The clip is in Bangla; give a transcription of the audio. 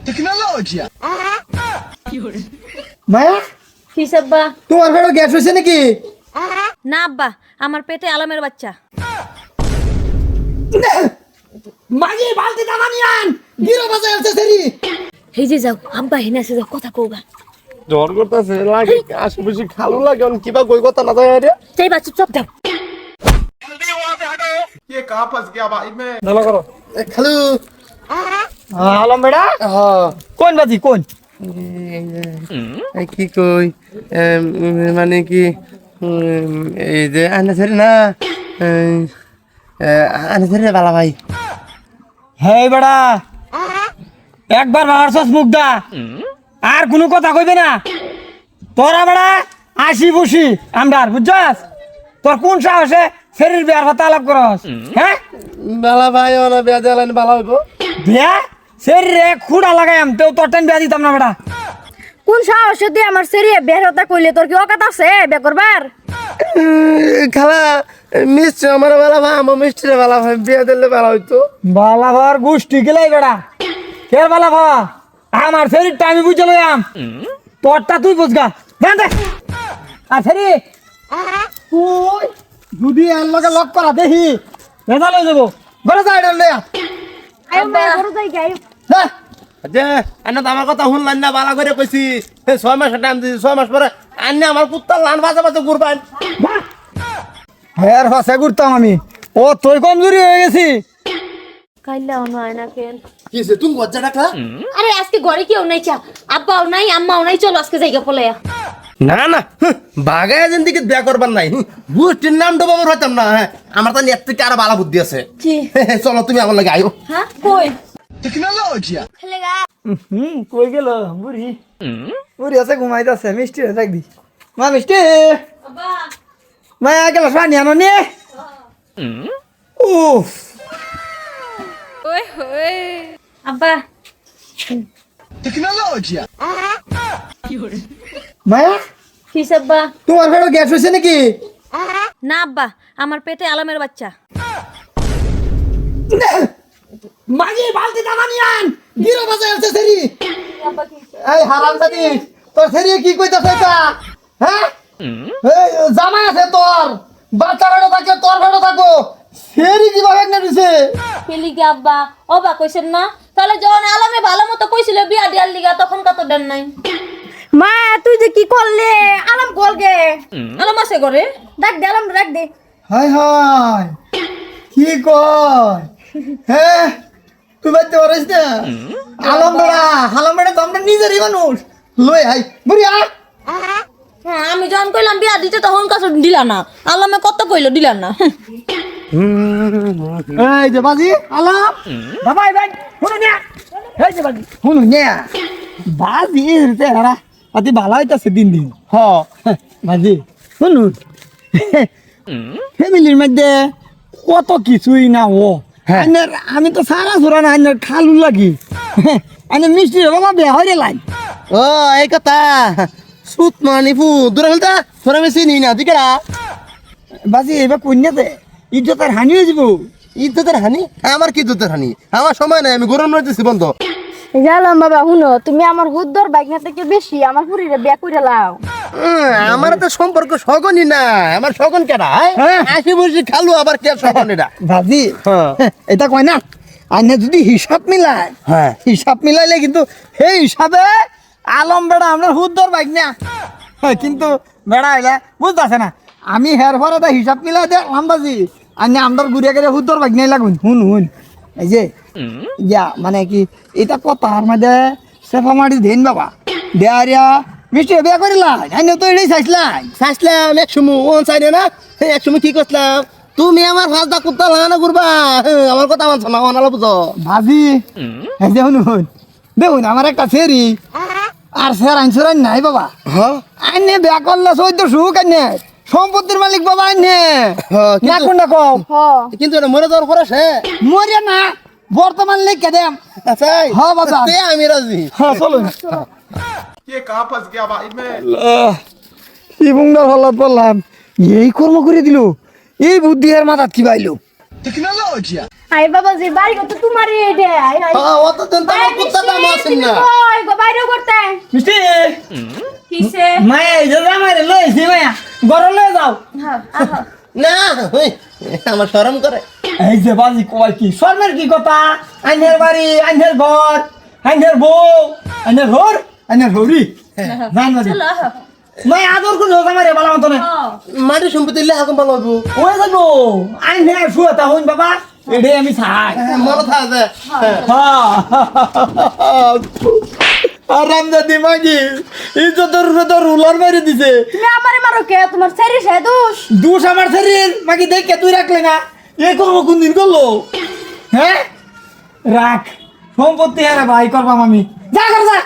Tecnologia. মায়া কি সাব্বা? তোমার পেটে গ্যাস হয়েছে নাকি? না আব্বা, আমার পেটে আলামের বাচ্চা। মাগি বালতি দানা নিয়ে আন, গিরো বাজায় আছে সেরি। এই যে যাও আব্বা হেনে আছে, যাও কথা কওবা। জ্বর করতেছে লাগে আশেপাশে খালো লাগে কিবা কই কথা না যায় রে সেই বাচ্চা চুপ দাও। ये कहाँ फंस गया भाई मैं? ভালো করো। খালু আলম বেড়া কোন বাজি কোন? কি কই মানে কি এই যে আনে ধরে না আনে ধরে বালা ভাই হে বেড়া একবার মারছস মুগদা আর কোনো কথা কইবে না। তোরা বেড়া আসি বসি আমদার বুঝছস? তোর কোন সাহসে শরীর বিয়ার কথা আলাপ করস? হ্যাঁ বালা ভাই ওনা বিয়া দিলেন বালা হইব বিয়া শরীরে খুঁড়া লাগাইম তো তোর টাইম বিয়া দিতাম না বেড়া। কোন সাহসে দিয়ে আমার সেরিয়ে বের হতে কইলে? তোর কি অকাত আছে বে করবার? খালা মিষ্টি আমার বালা ভাই আমার মিষ্টিরে বালা ভাই বিয়া দিলে বালা হইতো বালা ভার গোষ্ঠী গেলাই বেড়া কে বালা ভা আমার শরীরটা আমি বুঝে লইয়াম, তোরটা তুই বুঝগা জান দে। আর সেরি তুই যদি এর লগে লক করা দেখি ভেজা লই যাবো ঘরে যাই রে লইয়া আয় মা ঘরে যাই গাই। যা। যে আন্না তো আমার কথা শুনলেন না বালা করে কইছি 6 মাস টাইম দিছি 6 মাস পরে আন্না আমার কুত্তা লান বাজা বাজা ঘুরবান হের ফাঁসে ঘুরতাম আমি, ও তুই কমজোরি হয়ে গেছি। কাইলা অন হয় না কেন? কিছে তুমি গজ্জা ডাকলা আরে আজকে ঘরে কেউ নাই, চা আব্বাও নাই আম্মাও নাই, চলো আজকে যাইগা পলায়া। না না বাগায় যেন দিকে বিয়া করবার নাই বুষ্টির নাম ডোবাবার হইতাম না। হ্যাঁ আমার তো নেট থেকে আরো বালা বুদ্ধি আছে। কি? চলো তুমি আমার লাগে আয়ো। হ্যাঁ কই? Tecnologia. কই গেল বুড়ি? বুড়ি আছে ঘুমাইতেছে, মিষ্টি দেখ দি মা মিষ্টি আব্বা মা গেল পানি আনো নে। উফ ওই হই আব্বা Tecnologia. মায়া কি সাব্বা? তোমার পেটে গ্যাস হয়েছে নাকি? না আব্বা, আমার পেটে আলামের বাচ্চা। মাগি বালতি দানা নিয়ে আন, গিরো বাজায় আছে সেরি। এই হারামজাদি তোর সেরি কি কইতাছ এটা? হ্যাঁ এই জামাই আছে তোর, বাচ্চা বেটা থাকে তোর বেটা থাকো, সেরি কিভাবে না দিছে? কেলি কি আব্বা অবাক কইছেন না? তাহলে যখন আলামে ভালো মতো কইছিল বিয়া দিয়ার লিগা তখন কত দেন নাই? মা তুই যে কি করলে? আলাম কলগে আলাম আছে করে ডাক দে, আলাম ডাক দে। হাই হাই কি কয়? হ্যাঁ তুই বাইতে পারিস না? আলম বেড়া তো আমরা নিজেরই মানুষ লই আই বুড়ি আ। হ্যাঁ আমি যখন কইলাম বিয়া দিতে তখন কত দিলা না? আলামে কত কইলো দিলা না? এই যে বাজি আলাম বাবাই ভাই শুনো না, এই যে বাজি শুনো না বাজি রে হারা আতি ভালো হইতাছে দিন দিন। হ বাজি শুনুন ফ্যামিলির মধ্যে কত কিছুই না ও। আমি তো সারা সুরা না আইনের খালু লাগি আইনে মিষ্টি বাবা বিয়া হয়ে লাই। ও এই কথা সুত মানিফু দূরে ফেলতা তোরা আমি চিনি না দিকেরা বাজি এবার কন্যাতে ইজ্জতের হানি হয়ে যাব। ইজ্জতের হানি আমার কি ইজ্জতের হানি আমার সময় নাই আমি গরম রইতেছি বন্ধ জানলাম বাবা শুনো, তুমি আমার হুদ্দর বাইকনা থেকে বেশি আমার পুরিরে বিয়া কইরা লাও। আমার তো সম্পর্ক শগনই না আমার শগন কেডা আসি বসি খালু আবার কে শগন এটা বাজি এটা কয় না আইনে যদি হিসাব মিলায়, হ্যাঁ হিসাব মিলাইলে কিন্তু সেই হিসাবে আলম বেড়া আমরা হুদ্দর বাইক না কিন্তু বেড়া হইলে বুঝতেছে না। আমি হের পরে হিসাব মিলাই দেখলাম বাজি আইনে আমরা ঘুরিয়া গেলে হুদ্দর বাইক নাই লাগুন। হুন হুন এই যে ইয়া মানে কি এটা কথা আর মধ্যে সেফা মারি দেন বাবা দেয়ারিয়া মিষ্টি বিয়া করিলা আইনে তো এটাই চাইছিলাই। চাইছিলাম এক সময় ওন সাইডে না এক সময় কি করছিলাম তুমি আমার ফাঁসদা কুত্তা লাগানো করবা আমার কথা মানছ না অনালা বুঝো ভাজি এই যে শুনুন দেখুন আমার একটা ফেরি আর স্যার আইনসুর নাই বাবা। হ্যাঁ আইনে বিয়া করলে 14 সুখ আইনে সম্পত্তির মালিক বাবা আইনে না কোনটা কম কিন্তু এটা মরে যাওয়ার পরে সে মরিয়া না বর্তমান লিখে দেম। আচ্ছা হ্যাঁ বাবা তে আমি রাজি হ্যাঁ চলুন। ये कहाँ फंस गया भाई मैं? কি বুঙ্গার হল্লাত বললাম এই কর্ম করে দিল, এই বুদ্ধি এর মাথাত কি পাইলো? Tecnologia. আই বাবাজি বাড়ি কত তোমারই এটা আই আই অত দিন তো আমার কুত্তাটা মাসেন না ওই গো বাইরে করতে মিষ্টি কিসে মায়া এই যে জামাইরে লইছি মায়া ঘরে লয়ে যাও হ্যাঁ আহা না ওই, আমার শরম করে এই যে বাজি কয় কি শর্মের কি কথা আইনের বাড়ি আইনের ঘর আইনের বউ আইনের ঘর আইনের হরি জান বাজি চলো আহ মায়া আদর করে জামাইরে বালা মতনে মাটি সম্পত্তি লেখা কম পাবো ওই যাবো আইনের শুয়াতা হইন বাবা এডে আমি চাই মনে থাকে আরামজাদি মাগি ইজ্জতের উপরে তো রুলার মেরে দিছে তুমি আমারে মারো কে তোমার শরীর সে দোষ দুষ আমার শরীর মাগি দেখে তুই রাখলে না এ করবো কোন দিন করলো হ্যাঁ রাখ সম্পত্তি হ্যাঁ ভাই করবাম আমি যা কর যা